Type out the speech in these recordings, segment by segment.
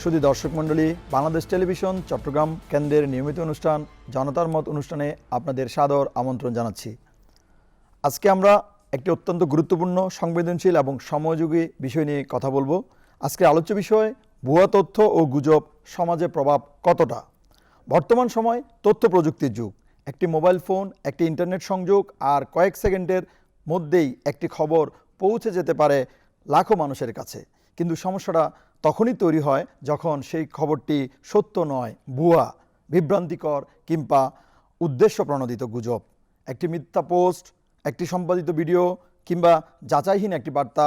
সুধী দর্শক মণ্ডলী, বাংলাদেশ টেলিভিশন চট্টগ্রাম কেন্দ্রের নিয়মিত অনুষ্ঠান জনতার মত অনুষ্ঠানে আপনাদের সাদর আমন্ত্রণ জানাচ্ছি। আজকে আমরা একটি অত্যন্ত গুরুত্বপূর্ণ, সংবেদনশীল এবং সময়োপযোগী বিষয় নিয়ে কথা বলবো। আজকের আলোচ্য বিষয় ভুয়া তথ্য ও গুজব সমাজে প্রভাব কতটা। বর্তমান সময় তথ্য প্রযুক্তির যুগ। একটি মোবাইল ফোন, একটি ইন্টারনেট সংযোগ আর কয়েক সেকেন্ডের মধ্যেই একটি খবর পৌঁছে যেতে পারে লাখো মানুষের কাছে। কিন্তু সমস্যাটা তখনই তৈরি হয় যখন সেই খবরটি সত্য নয়, ভুয়া, বিভ্রান্তিকর কিংবা উদ্দেশ্য প্রণোদিত গুজব। একটি মিথ্যা পোস্ট, একটি সম্পাদিত ভিডিও কিংবা যাচাইহীন একটি বার্তা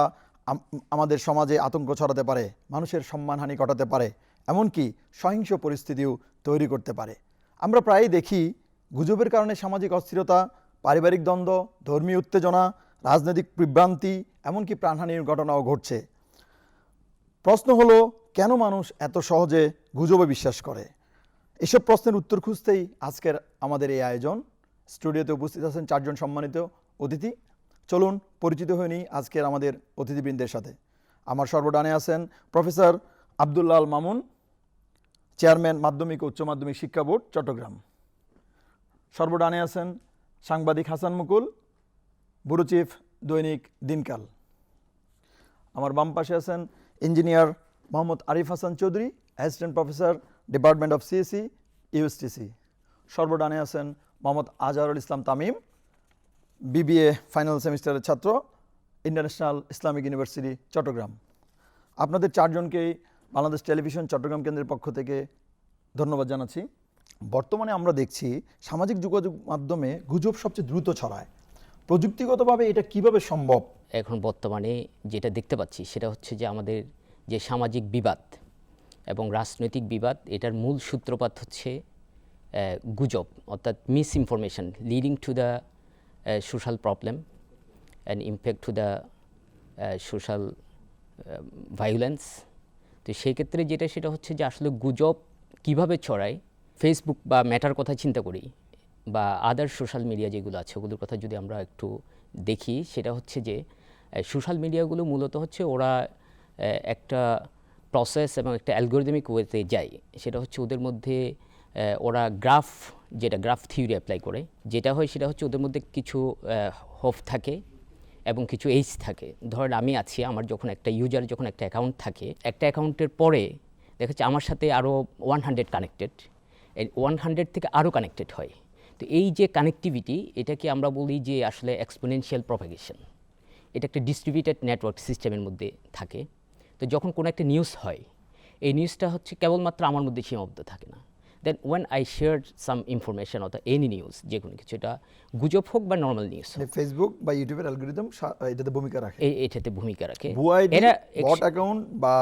আমাদের সমাজে আতঙ্ক ছড়াতে পারে, মানুষের সম্মানহানি ঘটাতে পারে, এমনকি সহিংস পরিস্থিতিও তৈরি করতে পারে। আমরা প্রায়ই দেখি গুজবের কারণে সামাজিক অস্থিরতা, পারিবারিক দ্বন্দ্ব, ধর্মীয় উত্তেজনা, রাজনৈতিক বিভ্রান্তি, এমনকি প্রাণহানির ঘটনাও ঘটছে। প্রশ্ন হলো, কেন মানুষ এত সহজে গুজবে বিশ্বাস করে? এসব প্রশ্নের উত্তর খুঁজতেই আজকের আমাদের এই আয়োজন। স্টুডিওতে উপস্থিত আছেন চারজন সম্মানিত অতিথি। চলুন পরিচিত হয়ে নিই আজকের আমাদের অতিথিবৃন্দের সাথে। আমার সর্বডানে আছেন প্রফেসর আব্দুল্লাহ আল মামুন, চেয়ারম্যান মাধ্যমিক ও উচ্চ মাধ্যমিক শিক্ষা বোর্ড চট্টগ্রাম। সর্বডানে আছেন সাংবাদিক হাসান মুকুল, ব্যুরো চিফ, দৈনিক দিনকাল। আমার বাম পাশে আছেন engineer Mohammad Arif Hasan Chowdhury, assistant professor, department of CSE, USTC. সর্বডানে আছেন মোহাম্মদ আজহারুল ইসলাম তামিম, বিবিএ ফাইনাল সেমিস্টারের ছাত্র, ইন্টারন্যাশনাল ইসলামিক ইউনিভার্সিটি চট্টগ্রাম। আপনাদের চারজনকেই বাংলাদেশ টেলিভিশন চট্টগ্রাম কেন্দ্রের পক্ষ থেকে ধন্যবাদ জানাচ্ছি। বর্তমানে আমরা দেখছি সামাজিক যোগাযোগ মাধ্যমে গুজব সবচেয়ে দ্রুত ছড়ায়। প্রযুক্তিগতভাবে এটা কিভাবে সম্ভব? এখন বর্তমানে যেটা দেখতে পাচ্ছি সেটা হচ্ছে যে আমাদের যে সামাজিক বিবাদ এবং রাজনৈতিক বিবাদ, এটার মূল সূত্রপাত হচ্ছে গুজব, অর্থাৎ miss information leading to the social problem and impact to the social violence. তো সেই ক্ষেত্রে সেটা হচ্ছে যে আসলে গুজব কিভাবে ছড়ায়। ফেসবুক বা মেটার কথা চিন্তা করি বা আদার সোশ্যাল মিডিয়া যেগুলো আছে ওগুলোর কথা যদি আমরা একটু দেখি, সেটা হচ্ছে যে সোশ্যাল মিডিয়াগুলো মূলত হচ্ছে ওরা একটা প্রসেস এবং একটা অ্যালগোরিদমিক ওয়েতে যায়। সেটা হচ্ছে ওদের মধ্যে ওরা গ্রাফ থিওরি অ্যাপ্লাই করে। যেটা হয় সেটা হচ্ছে ওদের মধ্যে কিছু হোপ থাকে এবং কিছু এইজ থাকে। ধরেন আমি আছি, আমার যখন একটা ইউজার যখন একটা অ্যাকাউন্ট থাকে, একটা অ্যাকাউন্টের পরে দেখা যাচ্ছে আমার সাথে আরও 100 কানেক্টেড, 100 থেকে আরও কানেক্টেড হয়। তো এই যে কানেক্টিভিটি, এটাকে আমরা বলি যে আসলে এক্সপোনেনশিয়াল প্রপাগেশন। এটা একটা ডিস্ট্রিবিউটেড নেটওয়ার্ক সিস্টেমের মধ্যে থাকে। তো যখন কোনো একটা নিউজ হয়, এই নিউজটা হচ্ছে কেবলমাত্র আমার মধ্যে সীমাবদ্ধ থাকে না। Then when I share some information অর্থাৎ এনি নিউজ, যে কোনো কিছু, এটা গুজব হোক বা নর্মাল নিউজ হোক, ফেসবুক বা ইউটিউবের অ্যালগরিদম এটাতে ভূমিকা রাখে। এটাতে ভূমিকা রাখে। এরা বট অ্যাকাউন্ট বা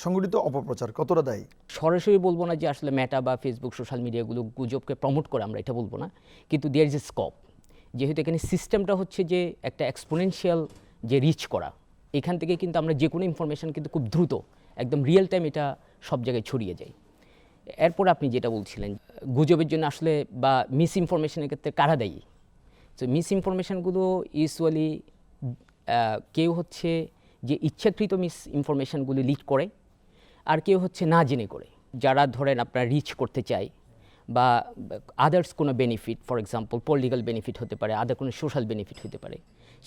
সংগঠিত অপপ্রচার কতটা দায়ী? সরাসরি বলবো না যে আসলে মেটা বা ফেসবুক সোশ্যাল মিডিয়াগুলো গুজবকে প্রমোট করে, আমরা এটা বলবো না, কিন্তু দেয়ার ইজ এ স্কোপ। যেহেতু এখানে সিস্টেমটা হচ্ছে যে একটা এক্সপোনেনশিয়াল যে রিচ করা, এখান থেকে কিন্তু আমরা যে কোনো ইনফরমেশন কিন্তু খুব দ্রুত একদম রিয়েল টাইম এটা সব জায়গায় ছড়িয়ে যায়। এরপর আপনি যেটা বলছিলেন গুজবের জন্য আসলে বা মিস ইনফরমেশনের ক্ষেত্রে কারা দায়ী। তো মিস ইনফরমেশনগুলো ইউজুয়ালি কেউ হচ্ছে যে ইচ্ছাকৃত মিস ইনফরমেশনগুলি লিক করে, আর কেউ হচ্ছে না জেনে করে। যারা ধরেন আপনার রিচ করতে চায় বা আদার্স কোনো benefit, for example political benefit হতে পারে, আদার কোনো সোশ্যাল বেনিফিট হতে পারে,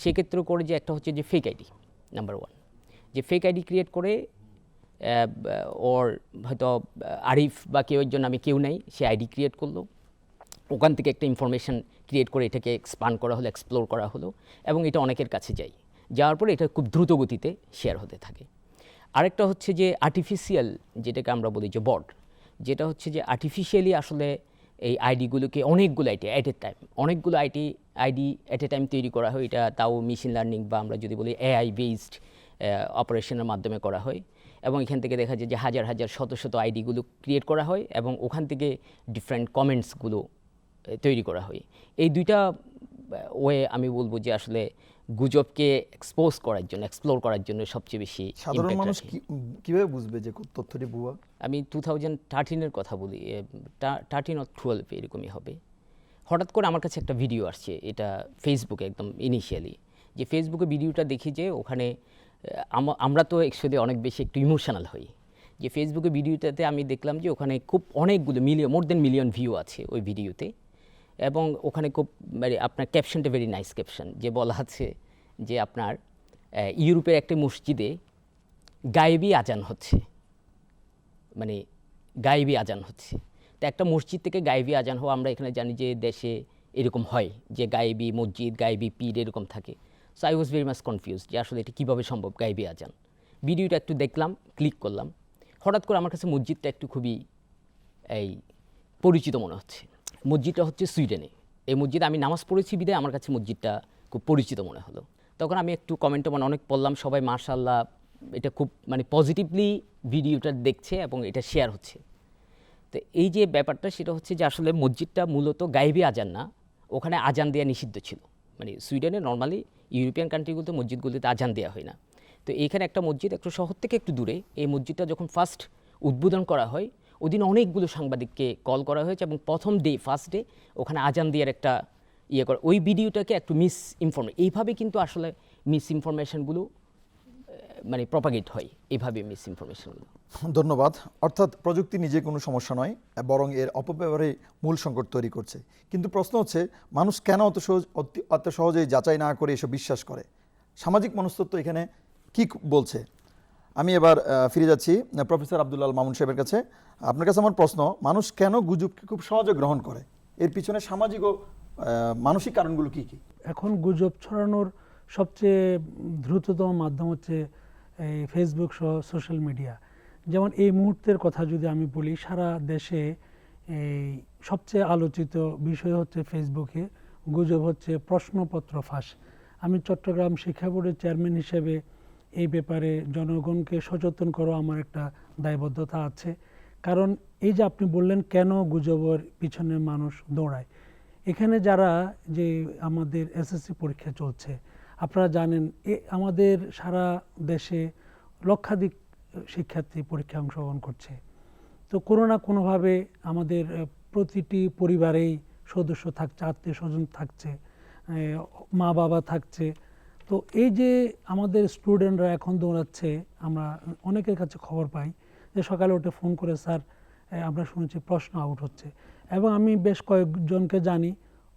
সেক্ষেত্রে করে যে একটা হচ্ছে যে ফেক আইডি, নাম্বার ওয়ান, যে ফেক আইডি ক্রিয়েট করে ওর হয়তো আরিফ বা কেউর জন্য আমি কেউ নাই, সে আইডি ক্রিয়েট করলো, ওখান থেকে একটা ইনফরমেশন ক্রিয়েট করে এটাকে এক্সপান্ড করা হলো, এক্সপ্লোর করা হলো, এবং এটা অনেকের কাছে যায়, যাওয়ার পরে এটা খুব দ্রুত গতিতে শেয়ার হতে থাকে। আরেকটা হচ্ছে যে আর্টিফিশিয়াল, যেটাকে আমরা বলি যে বট, যেটা হচ্ছে যে আর্টিফিশিয়ালি আসলে এই আইডিগুলোকে অনেকগুলো আইডি অ্যাট এ টাইম, অনেকগুলো আইডি অ্যাট এ টাইম তৈরি করা হয়। এটা তাও মেশিন লার্নিং বা আমরা যদি বলি এআই বেসড অপারেশনের মাধ্যমে করা হয়, এবং এখান থেকে দেখা যায় যে হাজার হাজার শত শত আইডিগুলো ক্রিয়েট করা হয় এবং ওখান থেকে ডিফারেন্ট কমেন্টসগুলো তৈরি করা হয়। এই দুইটা ওয়ে আমি বলবো যে আসলে গুজবকে এক্সপোজ করার জন্য, এক্সপ্লোর করার জন্য সবচেয়ে বেশি। সাধারণ মানুষ কিভাবে বুঝবে যে তথ্যটি ভুয়া? আমি 2013-এর কথা বলি, 13 or 12 এরকমই হবে। হঠাৎ করে আমার কাছে একটা ভিডিও আসছে, এটা ফেসবুকে একদম ইনিশিয়ালি, যে ফেসবুকে ভিডিওটা দেখি যে ওখানে আমরা তো অ্যাকচুয়ালি অনেক বেশি একটু ইমোশনাল হই, যে ফেসবুকে ভিডিওটাতে আমি দেখলাম যে ওখানে খুব অনেকগুলো মোর দেন মিলিয়ন ভিউ আছে ওই ভিডিওতে, এবং ওখানে খুব মানে আপনার ক্যাপশনটা ভেরি নাইস ক্যাপশন, যে বলা আছে যে আপনার ইউরোপের একটা মসজিদে গায়েবী আজান হচ্ছে, মানে গায়েবী আজান হচ্ছে। তো একটা মসজিদ থেকে গায়েবী আজান হওয়া আমরা এখানে জানি যে দেশে এরকম হয়, যে গায়েবী মসজিদ, গায়েবী পীর এরকম থাকে। So I was very much confuse যে আসলে এটা কীভাবে সম্ভব গায়েবী আজান। ভিডিওটা একটু দেখলাম, ক্লিক করলাম, হঠাৎ করে আমার কাছে মসজিদটা একটু খুবই এই পরিচিত মনে হচ্ছে। মসজিদটা হচ্ছে সুইডেনে। এই মসজিদে আমি নামাজ পড়েছি বিধায় আমার কাছে মসজিদটা খুব পরিচিত মনে হলো। তখন আমি একটু কমেন্টও মানে অনেক পড়লাম, সবাই মাশাআল্লাহ এটা খুব মানে পজিটিভলি ভিডিওটা দেখছে এবং এটা শেয়ার হচ্ছে। তো এই যে ব্যাপারটা সেটা হচ্ছে যে আসলে মসজিদটা মূলত গায়েবী আজান না, ওখানে আজান দেওয়া নিষিদ্ধ ছিল। মানে সুইডেনে নর্মালি ইউরোপিয়ান কান্ট্রিগুলোতে মসজিদগুলিতে আজান দেওয়া হয় না। তো এইখানে একটা মসজিদ একটু শহর থেকে একটু দূরে, এই মসজিদটা যখন ফার্স্ট উদ্বোধন করা হয় ওদিন অনেকগুলো সাংবাদিককে কল করা হয়েছে এবং প্রথম ডে ফার্স্ট ডে ওখানে আজান দেওয়ার একটা করে ওই ভিডিওটাকে একটু এইভাবে কিন্তু আসলে মিস ইনফরমেশনগুলো মানে প্রপাগেট হয়, এইভাবে মিস ইনফরমেশনগুলো। ধন্যবাদ। অর্থাৎ প্রযুক্তি নিজে কোনো সমস্যা নয়, বরং এর অপব্যবহারে মূল সংকট তৈরি করছে। কিন্তু প্রশ্ন হচ্ছে মানুষ কেন অত সহজেই যাচাই না করে এসব বিশ্বাস করে? সামাজিক মনস্তত্ত্ব এখানে কি বলছে? আমি এবার ফিরে যাচ্ছি প্রফেসর আব্দুল মামুন সাহেবের কাছে। আপনার কাছে আমার প্রশ্ন, মানুষ কেন গুজবকে খুব সহজে গ্রহণ করে? এর পিছনে সামাজিক ও মানসিক কারণগুলো কি কি? এখন গুজব ছড়ানোর সবচেয়ে দ্রুততম মাধ্যম হচ্ছে এই ফেসবুক সহ সোশ্যাল মিডিয়া। যেমন এই মুহূর্তের কথা যদি আমি বলি, সারা দেশে এই সবচেয়ে আলোচিত বিষয় হচ্ছে ফেসবুকে গুজব হচ্ছে প্রশ্নপত্র ফাঁস। আমি চট্টগ্রাম শিক্ষা বোর্ডের চেয়ারম্যান হিসেবে এই ব্যাপারে জনগণকে সচেতন করা আমার একটা দায়বদ্ধতা আছে। কারণ এই যে আপনি বললেন কেন গুজবের পিছনে মানুষ দৌড়ায়, এখানে যারা যে আমাদের এসএসসি পরীক্ষা চলছে, আপনারা জানেন আমাদের সারা দেশে লক্ষাধিক শিক্ষার্থী পরীক্ষায় অংশগ্রহণ করছে। তো কোনো না কোনোভাবে আমাদের প্রতিটি পরিবারেই সদস্য থাকছে, আত্মীয় স্বজন থাকছে, মা বাবা থাকছে। তো এই যে আমাদের স্টুডেন্টরা এখন দৌড়াচ্ছে, আমরা অনেকের কাছে খবর পাই যে সকালে উঠে ফোন করে, স্যার আমরা শুনেছি প্রশ্ন আউট হচ্ছে। এবং আমি বেশ কয়েকজনকে জানি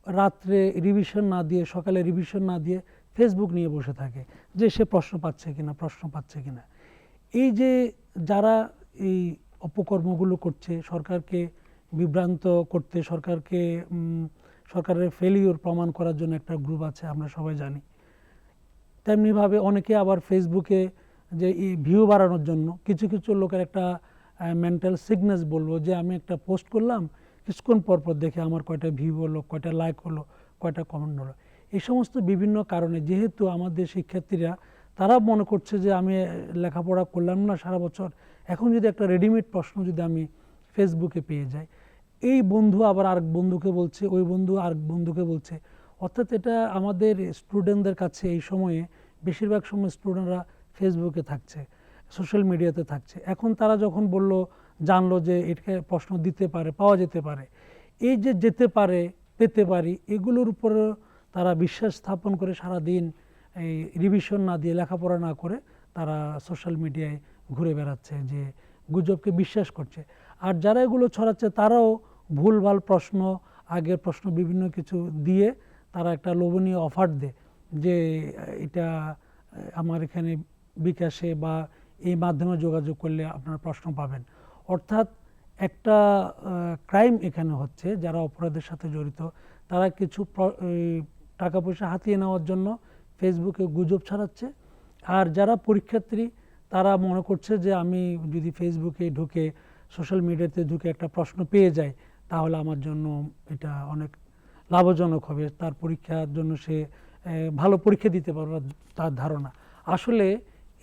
রাত্রে রিভিশন না দিয়ে, সকালে রিভিশন না দিয়ে ফেসবুক নিয়ে বসে থাকে যে সে প্রশ্ন পাচ্ছে কিনা। এই যে যারা এই অপকর্মগুলো করছে, সরকারকে বিভ্রান্ত করতে, সরকারের ফেলিওর প্রমাণ করার জন্য একটা গ্রুপ আছে, আমরা সবাই জানি। তেমনিভাবে অনেকে আবার ফেসবুকে যে ভিউ বাড়ানোর জন্য কিছু লোকের একটা মেন্টাল সিকনেস বলবো, যে আমি একটা পোস্ট করলাম, কিছুক্ষণ পর দেখে আমার কয়টা ভিউ হলো, কয়টা লাইক হলো, কয়টা কমেন্ট হলো। এই সমস্ত বিভিন্ন কারণে যেহেতু আমাদের শিক্ষার্থীরা তারা মনে করছে যে আমি লেখাপড়া করলাম না সারা বছর, এখন যদি একটা রেডিমেড প্রশ্ন যদি আমি ফেসবুকে পেয়ে যাই, এই বন্ধু আবার আরেক বন্ধুকে বলছে, ওই বন্ধু আরেক বন্ধুকে বলছে। অর্থাৎ এটা আমাদের স্টুডেন্টদের কাছে এই সময়ে বেশিরভাগ সময় স্টুডেন্টরা ফেসবুকে থাকছে, সোশ্যাল মিডিয়াতে থাকছে। এখন তারা যখন জানলো যে এটাকে প্রশ্ন দিতে পারে, পাওয়া যেতে পারে, এই যে যেতে পারে, পেতে পারি, এগুলোর উপরে তারা বিশ্বাস স্থাপন করে সারাদিন এই রিভিশন না দিয়ে, লেখাপড়া না করে তারা সোশ্যাল মিডিয়ায় ঘুরে বেড়াচ্ছে, যে গুজবকে বিশ্বাস করছে। আর যারা এগুলো ছড়াচ্ছে তারাও ভুলভাল প্রশ্ন, আগের প্রশ্ন বিভিন্ন কিছু দিয়ে তারা একটা লোভনীয় অফার দেয় যে এটা আমার এখানে বিকাশে বা এই মাধ্যমে যোগাযোগ করলে আপনারা প্রশ্ন পাবেন। অর্থাৎ একটা ক্রাইম এখানে হচ্ছে, যারা অপরাধের সাথে জড়িত তারা কিছু টাকা পয়সা হাতিয়ে নেওয়ার জন্য ফেসবুকে গুজব ছড়াচ্ছে। আর যারা পরীক্ষার্থী তারা মনে করছে যে আমি যদি ফেসবুকে ঢুকে, সোশ্যাল মিডিয়াতে ঢুকে একটা প্রশ্ন পেয়ে যাই, তাহলে আমার জন্য এটা অনেক লাভজনক হবে, তার পরীক্ষার জন্য সে ভালো পরীক্ষা দিতে পারবে তার ধারণা। আসলে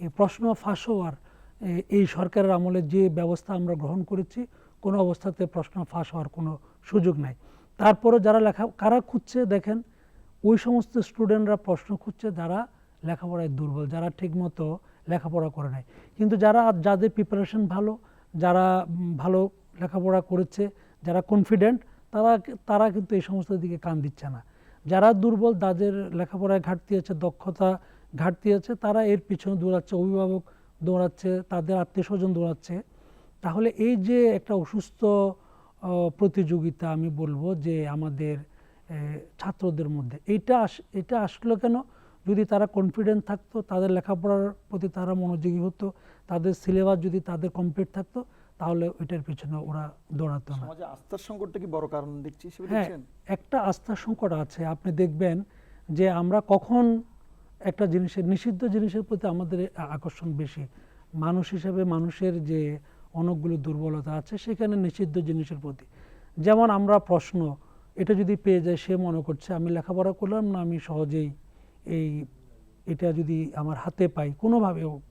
এই প্রশ্ন ফাঁস হওয়ার এই সরকারের আমলে যে ব্যবস্থা আমরা গ্রহণ করেছি, কোনো অবস্থাতে প্রশ্ন ফাঁস হওয়ার কোনো সুযোগ নাই। তারপরে যারা কারা খুঁজছে দেখেন, ওই সমস্ত স্টুডেন্টরা প্রশ্ন খুঁজছে যারা লেখাপড়ায় দুর্বল, যারা ঠিকমতো লেখাপড়া করে নাই। কিন্তু যাদের প্রিপারেশন ভালো, যারা ভালো লেখাপড়া করেছে, যারা কনফিডেন্ট, তারা কিন্তু এই সমস্ত দিকে কান দিচ্ছে না। যারা দুর্বল, যাদের লেখাপড়ায় ঘাটতি আছে, দক্ষতা ঘাটতি আছে, তারা এর পিছনে দৌড়াচ্ছে, অভিভাবক দৌড়াচ্ছে, তাদের আত্মীয় স্বজন দৌড়াচ্ছে। তাহলে এই যে একটা অসুস্থ প্রতিযোগিতা আমি বলবো যে আমাদের ছাত্রদের মধ্যে এটা আসলো কেন? যদি তারা কনফিডেন্ট থাকতো, তাদের লেখাপড়ার প্রতি তারা মনোযোগী হতো, তাদের সিলেবাস যদি তাদের কমপ্লিট থাকতো, তাহলে ওইটার পিছনে ওরা দৌড়াতো না। সমাজে আস্থার সংকটটা কি বড় কারণ দেখছি হিসেবে হ্যাঁ, দেখছেন? একটা আস্থার সংকট আছে। আপনি দেখবেন যে আমরা কখন একটা নিষিদ্ধ জিনিসের প্রতি আমাদের আকর্ষণ বেশি, মানুষ হিসেবে মানুষের যে অনেকগুলো দুর্বলতা আছে সেখানে নিষিদ্ধ জিনিসের প্রতি। যেমন আমরা প্রশ্ন এটা যদি পেয়ে যায়, সে মনে করছে আমি লেখাপড়া করলাম না, আমি সহজেই এটা যদি আমার হাতে পাই কোনোভাবে হোক,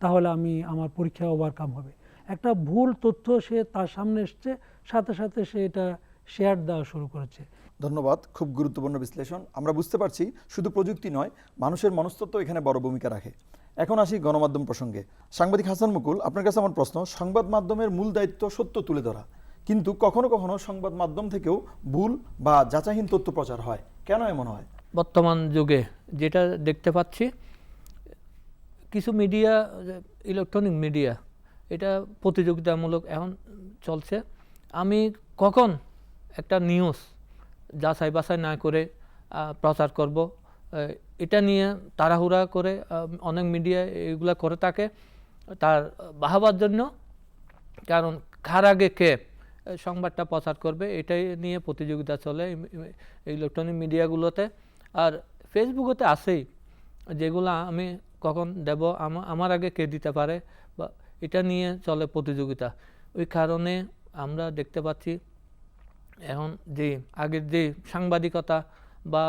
তাহলে আমার পরীক্ষা ওভারকাম হবে। একটা ভুল তথ্য সে তার সামনে এসছে, সাথে সাথে সে এটা শেয়ার দেওয়া শুরু করেছে। ধন্যবাদ, খুব গুরুত্বপূর্ণ বিশ্লেষণ। আমরা বুঝতে পারছি শুধু প্রযুক্তি নয়, মানুষের মনস্তত্ত্ব এখানে বড় ভূমিকা রাখে। এখন আসি গণমাধ্যম প্রসঙ্গে। সাংবাদিক হাসান মুকুল, আপনার কাছে আমার প্রশ্ন, সংবাদ মাধ্যমের মূল দায়িত্ব সত্য তুলে ধরা, কিন্তু কখনো কখনো সংবাদ মাধ্যম থেকেও ভুল বা যাচাইহীন তথ্য প্রচার হয়, কেন এমন হয়? বর্তমান যুগে যেটা দেখতে পাচ্ছি, কিছু মিডিয়া, ইলেকট্রনিক মিডিয়া, এটা প্রতিযোগিতামূলক এখন চলছে। আমি কখন একটা নিউজ যাচাই বাছাই না করে প্রচার করব, এটা নিয়ে তাড়াহুড়া করে অনেক মিডিয়া এগুলা করে থাকে তার বাহবার জন্য। কারণ কার আগে কে সংবাদটা প্রচার করবে, এটাই নিয়ে প্রতিযোগিতা চলে ইলেকট্রনিক মিডিয়াগুলোতে। আর ফেসবুকেতে আছেই, যেগুলো আমি কখন দেব, আমার আগে কে দিতে পারে, বা এটা নিয়ে চলে প্রতিযোগিতা। ওই কারণে আমরা দেখতে পাচ্ছি এখন যে আগের যে সাংবাদিকতা বা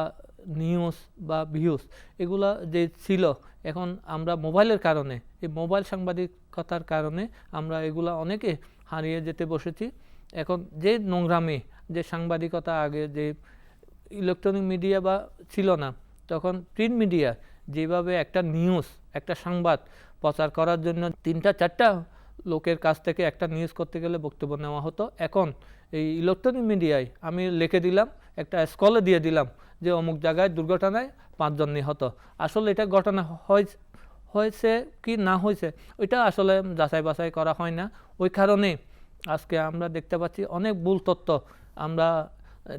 নিউজ বা ভিউজ এগুলা যে ছিল, এখন আমরা মোবাইলের কারণে, এই মোবাইল সাংবাদিকতার কারণে আমরা এগুলা অনেকে হারিয়ে যেতে বসেছি। এখন যে নোংরামি, যে সাংবাদিকতা আগে যে ইলেকট্রনিক মিডিয়া বা ছিল না, তখন প্রিন্ট মিডিয়া যেভাবে একটা নিউজ, একটা সংবাদ প্রচার করার জন্য 3-4টা লোকের কাছ থেকে একটা নিউজ করতে গেলে বক্তব্য নেওয়া হতো। এখন এই ইলেকট্রনিক মিডিয়ায় আমি লিখে দিলাম, একটা স্কলে দিয়ে দিলাম যে অমুক জায়গায় দুর্ঘটনায় 5 জন নিহত। আসলে এটা ঘটনা হয়েছে কি না হয়েছে, ওইটা আসলে যাচাই বাছাই করা হয় না। ওই কারণে আজকে আমরা দেখতে পাচ্ছি অনেক ভুল তথ্য আমরা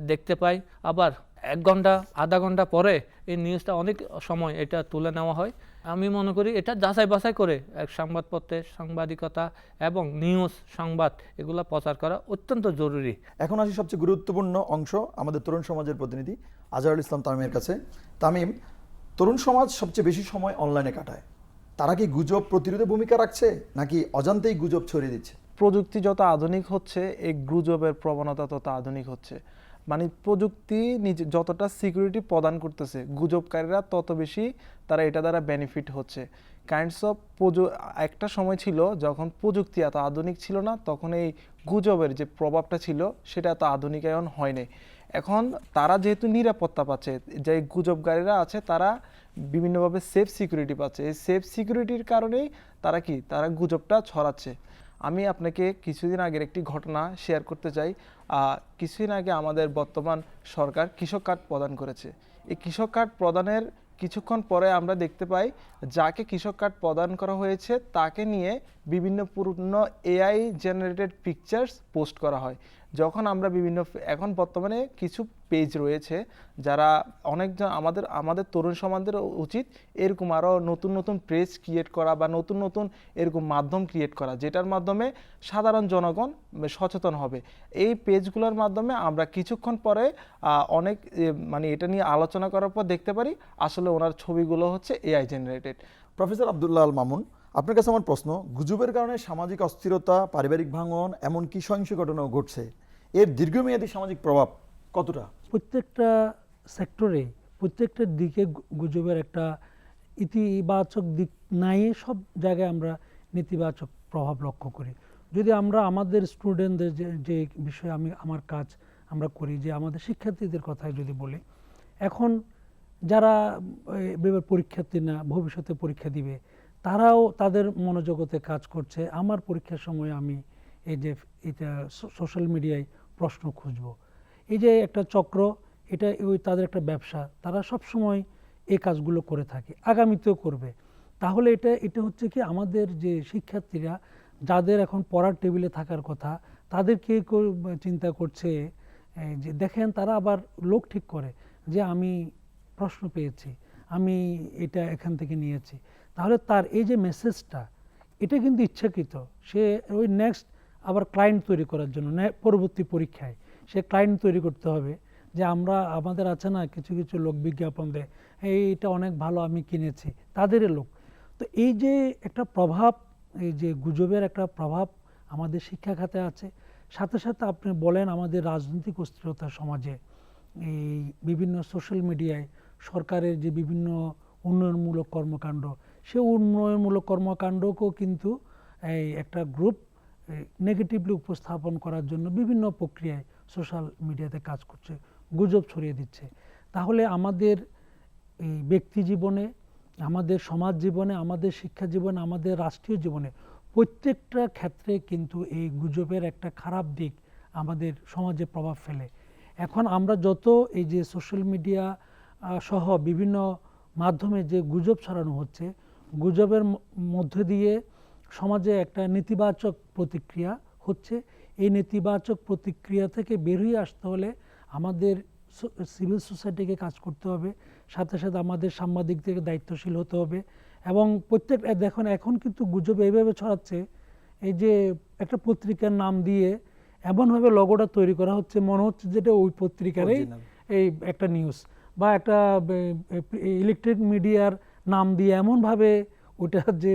দেখতে পাই। আবার 1 ঘন্টা আধা ঘন্টা পরে এই নিউজটা অনেক সময় এটা তুলে নেওয়া হয়। আমি মনে করি এটা যাচাই বাছাই করে এক সংবাদপত্রের সাংবাদিকতা এবং নিউজ সংবাদ এগুলো প্রচার করা অত্যন্ত জরুরি। এখন আসি সবচেয়ে গুরুত্বপূর্ণ অংশ, আমাদের তরুণ সমাজের প্রতিনিধি আজহারুল ইসলাম তামিমের কাছে। তামিম, তরুণ সমাজ সবচেয়ে বেশি সময় অনলাইনে কাটায়, তারা কি গুজব প্রতিরোধে ভূমিকা রাখছে নাকি অজান্তেই গুজব ছড়িয়ে দিচ্ছে? প্রযুক্তি যত আধুনিক হচ্ছে, এই গুজবের প্রবণতা তত আধুনিক হচ্ছে। মানে প্রযুক্তি নিজে যতটা সিকিউরিটি প্রদান করতেছে, গুজবকারীরা তত বেশি তারা এটা দ্বারা বেনিফিট হচ্ছে। কাইন্ডস অফ একটা সময় ছিল যখন প্রযুক্তি এত আধুনিক ছিল না, তখন এই গুজবের যে প্রভাবটা ছিল সেটা এত আধুনিকায়ন হয়নি। এখন তারা যেহেতু নিরাপত্তা পাচ্ছে, যে গুজবকারীরা আছে তারা বিভিন্নভাবে সেফ সিকিউরিটি পাচ্ছে, এই সেফ সিকিউরিটির কারণেই তারা গুজবটা ছড়াচ্ছে। আমি আপনাকে কিছুদিন আগের একটি ঘটনা শেয়ার করতে চাই। কিছুদিন আগে আমাদের বর্তমান সরকার কৃষক কার্ড প্রদান করেছে। এই কৃষক কার্ড প্রদানের কিছুক্ষণ পরে আমরা দেখতে পাই যাকে কৃষক কার্ড প্রদান করা হয়েছে তাকে নিয়ে বিভিন্ন পূর্ণ এআই জেনারেটেড পিকচার্স পোস্ট করা হয়। যখন আমরা এখন বর্তমানে কিছু পেজ রয়েছে যারা অনেকজন আমাদের তরুণ সমাজের উচিত এরকম আরও নতুন নতুন পেজ ক্রিয়েট করা বা নতুন নতুন এরকম মাধ্যম ক্রিয়েট করা, যেটার মাধ্যমে সাধারণ জনগণ সচেতন হবে। এই পেজগুলোর মাধ্যমে আমরা কিছুক্ষণ পরে অনেক মানে এটা নিয়ে আলোচনা করার পর দেখতে পারি আসলে ওনার ছবিগুলো হচ্ছে AI generated. Professor Abdullah Al Mamun, আপনার কাছে আমার প্রশ্ন, গুজবের কারণে সামাজিক অস্থিরতা, পারিবারিক ভাঙন, এমনকি সহিংস ঘটনাও ঘটছে, এর দীর্ঘমেয়াদী সামাজিক প্রভাব কতটা? প্রত্যেকটা সেক্টরে, প্রত্যেকটা দিকে গুজবের একটা ইতিবাচক দিক নাই, সব জায়গায় আমরা নেতিবাচক প্রভাব লক্ষ্য করি। যদি আমরা আমাদের স্টুডেন্টদের যে বিষয়ে আমরা করি, যে আমাদের শিক্ষার্থীদের কথাই যদি বলি, এখন যারা এবার পরীক্ষার্থী না, ভবিষ্যতে পরীক্ষা দিবে, তারাও তাদের মনোজগতে কাজ করছে। আমার পরীক্ষার সময় আমি এটা সোশ্যাল মিডিয়ায় প্রশ্ন খুঁজব, এই যে একটা চক্র, এটা তাদের একটা ব্যবসা, তারা সব সময় এই কাজগুলো করে থাকে, আগামীতেও করবে। তাহলে এটা হচ্ছে কি, আমাদের যে শিক্ষার্থীরা যাদের এখন পড়ার টেবিলে থাকার কথা তাদেরকে চিন্তা করছে যে দেখেন তারা আবার লোক ঠিক করে যে আমি প্রশ্ন পেয়েছি, আমি এটা এখান থেকে নিয়েছি। তাহলে তার এই যে মেসেজটা, এটা কিন্তু ইচ্ছাকৃত। সে ওই নেক্সট আবার ক্লায়েন্ট তৈরি করার জন্য পরবর্তী পরীক্ষায় সে ক্লায়েন্ট তৈরি করতে হবে যে আমাদের আছে না কিছু কিছু লোক বিজ্ঞাপন দেয়, এইটা অনেক ভালো আমি কিনেছি, তাদেরই লোক। তো এই যে একটা প্রভাব, এই যে গুজবের একটা প্রভাব আমাদের শিক্ষা খাতে আছে, সাথে সাথে আপনি বলেন আমাদের রাজনৈতিক অস্থিরতা সমাজে, এই বিভিন্ন সোশ্যাল মিডিয়ায় সরকারের যে বিভিন্ন উন্নয়নমূলক কর্মকাণ্ড, সে উন্নয়নমূলক কর্মকাণ্ডকেও কিন্তু এই একটা গ্রুপ নেগেটিভলি উপস্থাপন করার জন্য বিভিন্ন প্রক্রিয়ায় সোশ্যাল মিডিয়াতে কাজ করছে, গুজব ছড়িয়ে দিচ্ছে। তাহলে আমাদের এই ব্যক্তি জীবনে, আমাদের সমাজ জীবনে, আমাদের শিক্ষা জীবনে, আমাদের রাষ্ট্রীয় জীবনে প্রত্যেকটা ক্ষেত্রে কিন্তু এই গুজবের একটা খারাপ দিক আমাদের সমাজে প্রভাব ফেলে। এখন আমরা যত এই যে সোশ্যাল মিডিয়া সহ বিভিন্ন মাধ্যমে যে গুজব ছড়ানো হচ্ছে, গুজবের মধ্যে দিয়ে সমাজে একটা নেতিবাচক প্রতিক্রিয়া হচ্ছে। এই নেতিবাচক প্রতিক্রিয়া থেকে বের হয়ে আসতে হলে আমাদের সিভিল সোসাইটিকে কাজ করতে হবে, সাথে সাথে আমাদের সাংবাদিকদের দায়িত্বশীল হতে হবে। এবং দেখুন এখন কিন্তু গুজব এইভাবে ছড়াচ্ছে, এই যে একটা পত্রিকার নাম দিয়ে এমনভাবে লগোটা তৈরি করা হচ্ছে মনে হচ্ছে যেটা ওই পত্রিকারই এই একটা নিউজ, বা একটা ইলেকট্রিক মিডিয়ার নাম দিয়ে এমনভাবে ওটা যে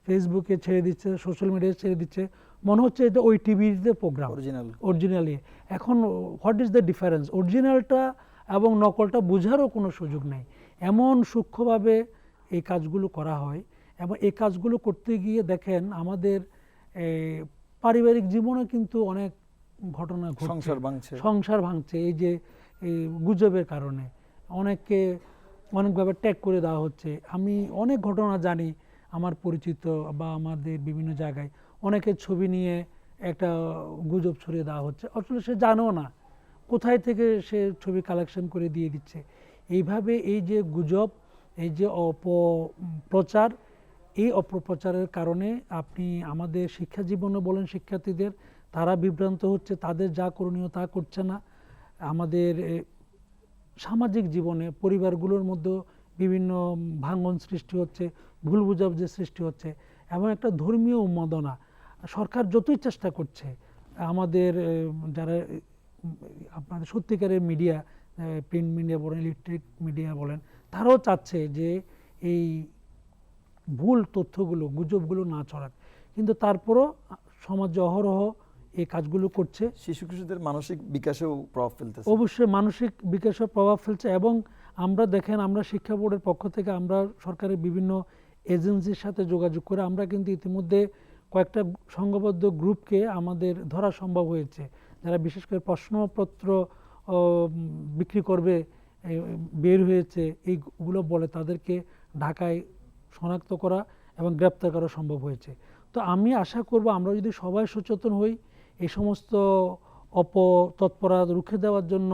ফেসবুকে ছেড়ে দিচ্ছে, সোশ্যাল মিডিয়ায় ছেড়ে দিচ্ছে, মনে হচ্ছে এটা ওই টিভিতে প্রোগ্রাম অরিজিনালি। এখন হোয়াট ইজ দ্য ডিফারেন্স? অরিজিনালটা এবং নকলটা বোঝারও কোনো সুযোগ নেই, এমন সূক্ষ্মভাবে এই কাজগুলো করা হয়। এবং এই কাজগুলো করতে গিয়ে দেখেন আমাদের পারিবারিক জীবনে কিন্তু অনেক ঘটনা ঘটছে, সংসার ভাঙছে এই যে এই গুজবের কারণে। অনেককে অনেকভাবে ট্যাগ করে দেওয়া হচ্ছে। আমি অনেক ঘটনা জানি আমার পরিচিত বা আমাদের বিভিন্ন জায়গায়, অনেকের ছবি নিয়ে একটা গুজব ছড়িয়ে দেওয়া হচ্ছে, আসলে সে জানেও না কোথায় থেকে সে ছবি কালেকশন করে দিয়ে দিচ্ছে। এইভাবে এই যে গুজব, এই যে অপপ্রচার, এই অপপ্রচারের কারণে আপনি আমাদের শিক্ষা জীবনে বলেন শিক্ষার্থীদের, তারা বিভ্রান্ত হচ্ছে, তাদের যা করণীয় তা করছে না। আমাদের সামাজিক জীবনে পরিবারগুলোর মধ্যে বিভিন্ন ভাঙন সৃষ্টি হচ্ছে, ভুল বুঝাবুঝি সৃষ্টি হচ্ছে, এবং একটা ধর্মীয় উন্মাদনা। সরকার যতই চেষ্টা করছে, আমাদের যারা আপনাদের সত্যিকারের মিডিয়া, প্রিন্ট মিডিয়া বলেন, ইলেকট্রিক মিডিয়া বলেন, তারাও চাচ্ছে যে এই ভুল তথ্যগুলো, গুজবগুলো না ছড়াক, কিন্তু তারপরও সমাজে অহরহ এই কাজগুলো করছে। শিশু কিশোরদের মানসিক বিকাশেও প্রভাব ফেলতেছে, অবশ্যই মানসিক বিকাশেও প্রভাব ফেলছে। এবং আমরা দেখেন, আমরা শিক্ষা বোর্ডের পক্ষ থেকে আমরা সরকারের বিভিন্ন এজেন্সির সাথে যোগাযোগ করে আমরা কিন্তু ইতিমধ্যে কয়েকটা সংঘবদ্ধ গ্রুপকে আমাদের ধরা সম্ভব হয়েছে, যারা বিশেষ করে প্রশ্নপত্র বিক্রি করবে বের হয়েছে, এইগুলো বলে তাদেরকে ঢাকায় শনাক্ত করা এবং গ্রেপ্তার করা সম্ভব হয়েছে। তো আমি আশা করব আমরা যদি সবাই সচেতন হই, এই সমস্ত অপতৎপরতা রুখে দেওয়ার জন্য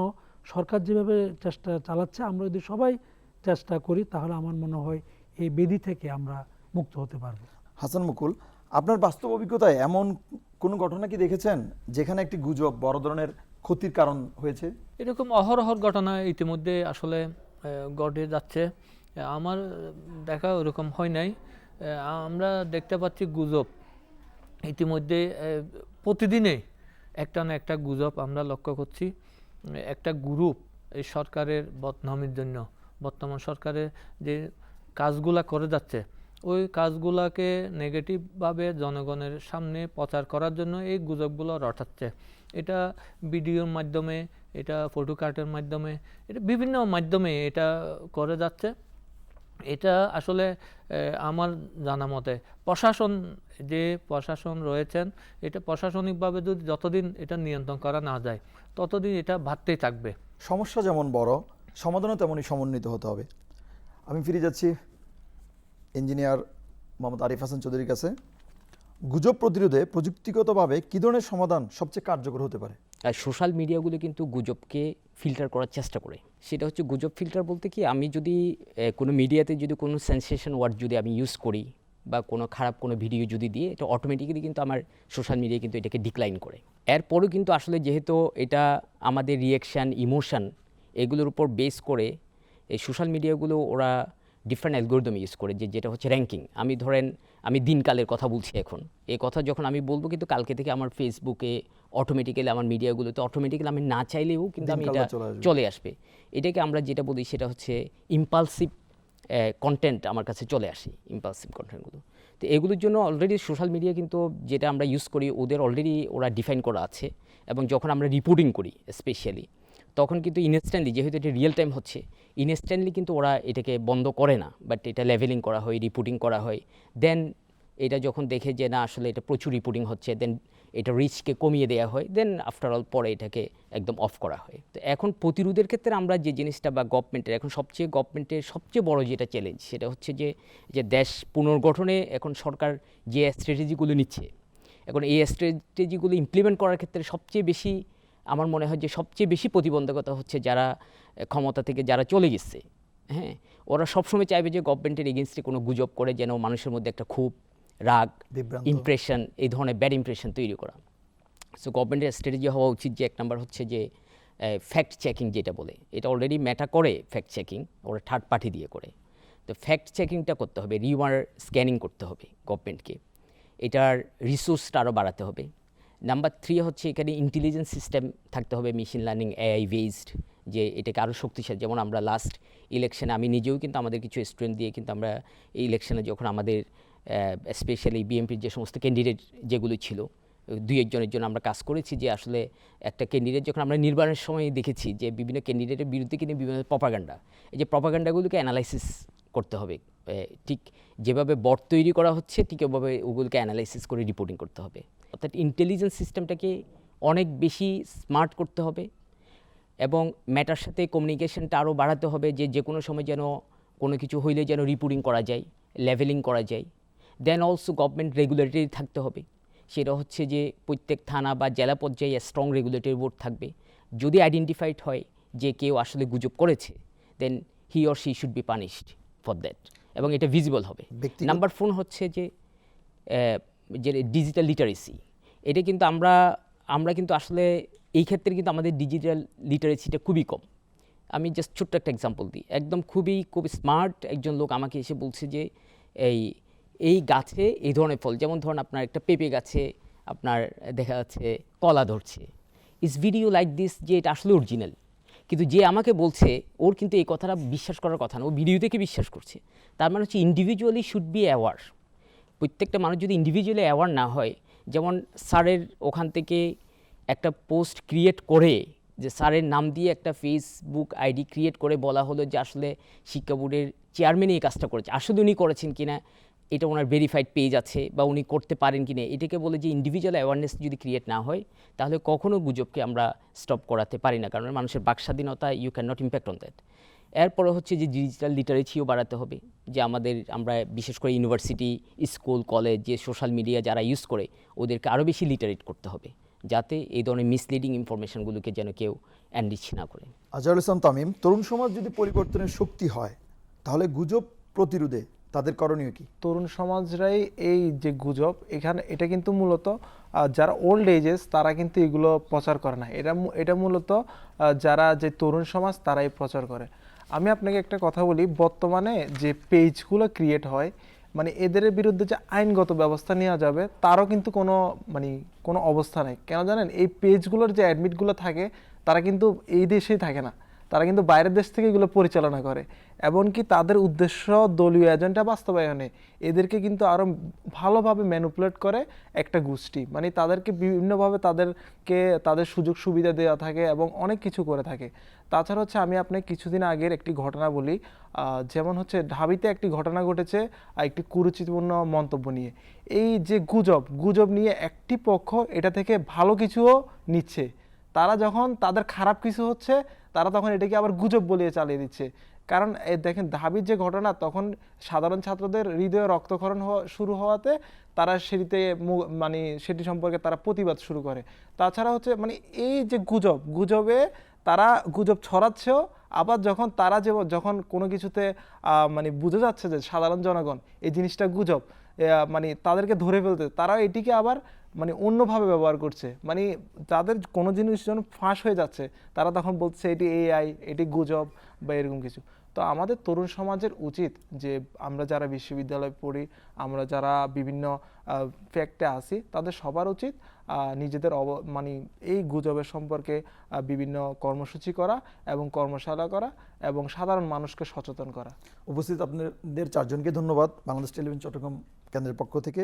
সরকার যেভাবে চেষ্টা চালাচ্ছে, আমরা যদি সবাই চেষ্টা করি, তাহলে আমার মনে হয় এই বেদি থেকে আমরা মুক্ত হতে পারব। হাসান মুকুল, আপনার বাস্তব অভিজ্ঞতায় এমন কোনো ঘটনা কি দেখেছেন যেখানে একটি গুজব বড় ধরনের ক্ষতির কারণ হয়েছে? এরকম অহরহর ঘটনা ইতিমধ্যে আসলে ঘটে যাচ্ছে। আমার দেখা ওরকম হয় নাই। আমরা দেখতে পাচ্ছি গুজব ইতিমধ্যে প্রতিদিনে একটা না একটা গুজব আমরা লক্ষ্য করছি। একটা গ্রুপ এই সরকারের বদনামের জন্য, বর্তমান সরকারের যে কাজগুলা করে যাচ্ছে, ওই কাজগুলাকে নেগেটিভভাবে জনগণের সামনে প্রচার করার জন্য এই গুজবগুলো রটাচ্ছে। এটা ভিডিওর মাধ্যমে, এটা ফটোকার্টের মাধ্যমে, এটা বিভিন্ন মাধ্যমে এটা করে যাচ্ছে। এটা আসলে আমার জানা মতে প্রশাসন রয়েছেন, এটা প্রশাসনিকভাবে যদি যতদিন এটা নিয়ন্ত্রণ করা না যায় ততদিন এটা বাড়তেই থাকবে। সমস্যা যেমন বড়, সমাধানও তেমনই সমন্বিত হতে হবে। আমি ফিরে যাচ্ছি ইঞ্জিনিয়ার মোহাম্মদ আরিফ হাসান চৌধুরীর কাছে। গুজব প্রতিরোধে প্রযুক্তিগতভাবে কী ধরনের সমাধান সবচেয়ে কার্যকর হতে পারে? আর সোশ্যাল মিডিয়াগুলো কিন্তু গুজবকে ফিল্টার করার চেষ্টা করে। সেটা হচ্ছে গুজব ফিল্টার বলতে কি, আমি যদি কোনো মিডিয়াতে যদি কোনো সেন্সেশন ওয়ার্ড যদি আমি ইউজ করি বা কোনো খারাপ কোনো ভিডিও যদি দিয়ে এটা অটোমেটিক্যালি কিন্তু আমার সোশ্যাল মিডিয়া কিন্তু এটাকে ডিক্লাইন করে। এরপরও কিন্তু আসলে যেহেতু এটা আমাদের রিয়াকশান, ইমোশান এগুলোর উপর বেস করে এই সোশ্যাল মিডিয়াগুলো ওরা ডিফারেন্ট অ্যালগোরিদম ইউজ করে, যেটা হচ্ছে র্যাঙ্কিং। আমি দিনকালের কথা বলছি এখন, এই কথা যখন আমি বলবো কিন্তু কালকে থেকে আমার ফেসবুকে অটোমেটিক্যালি, আমার মিডিয়াগুলোতে অটোমেটিক্যালি আমি না চাইলেও কিন্তু আমি এটা চলে আসবে। এটাকে আমরা যেটা বলি সেটা হচ্ছে ইম্পালসিভ কন্টেন্ট আমার কাছে চলে আসে, ইম্পালসিভ কন্টেন্টগুলো। তো এগুলোর জন্য অলরেডি সোশ্যাল মিডিয়া কিন্তু যেটা আমরা ইউজ করি ওদের অলরেডি ওরা ডিফাইন করা আছে, এবং যখন আমরা রিপোর্টিং করি স্পেশালি তখন কিন্তু ইনস্ট্যান্টলি, যেহেতু এটা রিয়েল টাইম হচ্ছে, ইনস্ট্যান্টলি কিন্তু ওরা এটাকে বন্ধ করে না, বাট এটা লেভেলিং করা হয়, রিপোর্টিং করা হয়। দেন এটা যখন দেখে যে না আসলে এটা প্রচুর রিপোর্টিং হচ্ছে, দেন এটা রিচকে কমিয়ে দেওয়া হয়, দেন আফটার অল পরে এটাকে একদম অফ করা হয়। তো এখন প্রতিরোধের ক্ষেত্রে আমরা যে জিনিসটা বা গভর্নমেন্টের সবচেয়ে বড় যেটা চ্যালেঞ্জ সেটা হচ্ছে যে দেশ পুনর্গঠনে এখন সরকার যে স্ট্র্যাটেজিগুলো নিচ্ছে, এখন এই স্ট্র্যাটেজিগুলো ইমপ্লিমেন্ট করার ক্ষেত্রে সবচেয়ে বেশি আমার মনে হয় যে সবচেয়ে বেশি প্রতিবন্ধকতা হচ্ছে যারা ক্ষমতা থেকে যারা চলে গেছে। হ্যাঁ, ওরা সবসময় চাইবে যে গভর্নমেন্টের এগেনস্টে কোনো গুজব করে যেন মানুষের মধ্যে একটা খুব রাগ, ইমপ্রেশন, এই ধরনের ব্যাড ইমপ্রেশন তৈরি করা। সো গভর্নমেন্টের স্ট্র্যাটেজি হওয়া উচিত যে 1 নাম্বার হচ্ছে যে ফ্যাক্ট চেকিং যেটা বলে, এটা অলরেডি ম্যাটা করে ফ্যাক্ট চেকিং, ওরা থার্ড পার্টি দিয়ে করে। তো ফ্যাক্ট চেকিংটা করতে হবে, রিওয়ার স্ক্যানিং করতে হবে গভর্নমেন্টকে, এটার রিসোর্সটা আরও বাড়াতে হবে। নাম্বার 3 হচ্ছে এখানে ইন্টেলিজেন্স সিস্টেম থাকতে হবে, মেশিন লার্নিং, এআই বেসড, যে এটাকে আরও শক্তিশালী। যেমন আমরা লাস্ট ইলেকশনে আমি নিজেও কিন্তু আমাদের কিছু স্টুডেন্ট দিয়ে কিন্তু আমরা এই ইলেকশনে যখন আমাদের স্পেশালি বিএনপির যে সমস্ত ক্যান্ডিডেট যেগুলো ছিল 2-1 জনের জন্য আমরা কাজ করেছি, যে আসলে একটা ক্যান্ডিডেট যখন আমরা নির্বাচনের সময় দেখেছি যে বিভিন্ন ক্যান্ডিডেটের বিরুদ্ধে কিন্তু বিভিন্ন প্রপাগান্ডা, এই যে প্রপাগান্ডাগুলোকে অ্যানালাইসিস করতে হবে, ঠিক যেভাবে বট তৈরি করা হচ্ছে ঠিক ওভাবে ওগুলোকে অ্যানালাইসিস করে রিপোর্টিং করতে হবে। অর্থাৎ ইন্টেলিজেন্স সিস্টেমটাকে অনেক বেশি স্মার্ট করতে হবে, এবং ম্যাটার সাথে কমিউনিকেশনটা আরও বাড়াতে হবে, যে কোনো সময় যেন কোনো কিছু হইলে যেন রিপোর্টিং করা যায়, লেভেলিং করা যায়। দেন অলসো গভর্নমেন্ট রেগুলেটরি থাকতে হবে, সেটা হচ্ছে যে প্রত্যেক থানা বা জেলা পর্যায়ে স্ট্রং রেগুলেটরি বোর্ড থাকবে। যদি আইডেন্টিফাইড হয় যে কেউ আসলে গুজব করেছে, then he or she should be punished for that, এবং এটা ভিজিবল হবে। নাম্বার 4 হচ্ছে যে ডিজিটাল লিটারেসি, এটা কিন্তু আমরা কিন্তু আসলে এই ক্ষেত্রে কিন্তু আমাদের ডিজিটাল লিটারেসিটা খুবই কম। আমি জাস্ট ছোট্ট একটা এক্সাম্পল দিই, একদম খুব স্মার্ট একজন লোক আমাকে এসে বলছে যে এই গাছে এই ধরনের ফল, যেমন ধরুন আপনার একটা পেঁপে গাছে আপনার দেখা যাচ্ছে কলা ধরছে, ইজ ভিডিও লাইক দিস, যে এটা আসলে অরিজিনাল। কিন্তু যে আমাকে বলছে ওর কিন্তু এই কথাটা বিশ্বাস করার কথা না, ও ভিডিও থেকে বিশ্বাস করছে। তার মানে হচ্ছে ইন্ডিভিজুয়ালি শুড বি অ্যাওয়ার। প্রত্যেকটা মানুষ যদি ইন্ডিভিজুয়ালি অ্যাওয়ার না হয়, যেমন স্যারের ওখান থেকে একটা পোস্ট ক্রিয়েট করে, যে স্যারের নাম দিয়ে একটা ফেসবুক আইডি ক্রিয়েট করে বলা হলো যে আসলে শিক্ষা বোর্ডের চেয়ারম্যানই এই কাজটা করেছে, আসলে উনি করেছেন কিনা এটা ওনার ভেরিফাইড পেজ আছে বা উনি করতে পারেন কিনা, এটাকে বলে যে ইন্ডিভিজুয়াল অ্যাওয়ারনেস যদি ক্রিয়েট না হয় তাহলে কখনো গুজবকে আমরা স্টপ করাতে পারি না, কারণ মানুষের বাক স্বাধীনতা you can not impact on that. এরপরে হচ্ছে যে ডিজিটাল লিটারেসিও বাড়াতে হবে, যে আমরা বিশেষ করে ইউনিভার্সিটি, স্কুল, কলেজ যে সোশ্যাল মিডিয়া যারা ইউজ করে ওদেরকে আরও বেশি লিটারেট করতে হবে, যাতে এই ধরনের মিসলিডিং ইনফরমেশনগুলোকে যেন কেউ এনরিচ না করে। আজহারুল ইসলাম তামিম, তরুণ সমাজ যদি পরিবর্তনের শক্তি হয় তাহলে গুজব প্রতিরোধে তাদের করণীয় কি? তরুণ সমাজরাই এই যে গুজব, এটা কিন্তু মূলত যারা ওল্ড এজেস তারা কিন্তু এগুলো প্রচার করে না, এটা মূলত যারা যে তরুণ সমাজ তারাই প্রচার করে। আমি আপনাকে একটা কথা বলি, বর্তমানে যে পেজগুলো ক্রিয়েট হয়, মানে এদের বিরুদ্ধে যে আইনগত ব্যবস্থা নেওয়া যাবে তারও কিন্তু কোনো অবস্থা নেই। কেন জানেন? এই পেজগুলোর যে অ্যাডমিটগুলো থাকে তারা কিন্তু এই দেশেই থাকে না, তারা কিন্তু বাইরের দেশ থেকে এগুলো পরিচালনা করে, এমনকি তাদের উদ্দেশ্য দলীয় এজেন্ডা বাস্তবায়নে এদেরকে কিন্তু আরও ভালোভাবে ম্যানিপুলেট করে একটা গোষ্ঠী, মানে তাদেরকে বিভিন্নভাবে তাদের সুযোগ সুবিধা দেওয়া থাকে এবং অনেক কিছু করে থাকে। তাছাড়া হচ্ছে আমি আপনাকে কিছুদিন আগের একটি ঘটনা বলি, যেমন হচ্ছে ঢাবিতে একটি ঘটনা ঘটেছে একটি কুরুচিপূর্ণ মন্তব্য নিয়ে। এই যে গুজব নিয়ে একটি পক্ষ এটা থেকে ভালো কিছুও নিচ্ছে, তারা যখন তাদের খারাপ কিছু হচ্ছে তারা তখন এটাকে আবার গুজব বলিয়ে চালিয়ে দিচ্ছে। কারণ দেখেন ঢাবির যে ঘটনা, তখন সাধারণ ছাত্রদের হৃদয়ে রক্তক্ষরণ শুরু হওয়াতে তারা সেটি সম্পর্কে তারা প্রতিবাদ শুরু করে। তাছাড়া হচ্ছে এই যে গুজবে তারা গুজব ছড়াচ্ছেও, আবার যখন তারা যখন কোনো কিছুতে বুঝে যাচ্ছে যে সাধারণ জনগণ এই জিনিসটা গুজব, মানে তাদেরকে ধরে ফেলতে, তারা এটিকে আবার মানে অন্যভাবে ব্যবহার করছে। মানে তাদের কোনো জিনিস যখন ফাঁস হয়ে যাচ্ছে তারা তখন বলছে এটি এআই, এটি গুজব বা এরকম কিছু। তো আমাদের তরুণ সমাজের উচিত যে আমরা যারা বিশ্ববিদ্যালয়ে পড়ি, আমরা যারা বিভিন্ন ফ্যাক্টে আছি, তাদের সবার উচিত নিজেদের মানে এই গুজবের সম্পর্কে বিভিন্ন কর্মসূচি করা এবং কর্মশালা করা এবং সাধারণ মানুষকে সচেতন করা। উপস্থিত আপনাদের চারজনকে ধন্যবাদ। বাংলাদেশ টেলিভিশন চট্টগ্রাম কেন্দ্রের পক্ষ থেকে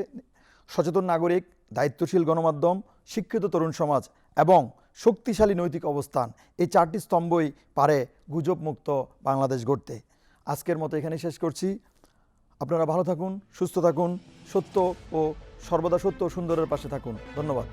সচেতন নাগরিক, দায়িত্বশীল গণমাধ্যম, শিক্ষিত তরুণ সমাজ এবং শক্তিশালী নৈতিক অবস্থান, এই চারটি স্তম্ভই পারে গুজব মুক্ত বাংলাদেশ গড়তে। আজকের মতো এখানে শেষ করছি। আপনারা ভালো থাকুন, সুস্থ থাকুন, সত্য ও সর্বদা সত্য ও সুন্দরের পাশে থাকুন। ধন্যবাদ।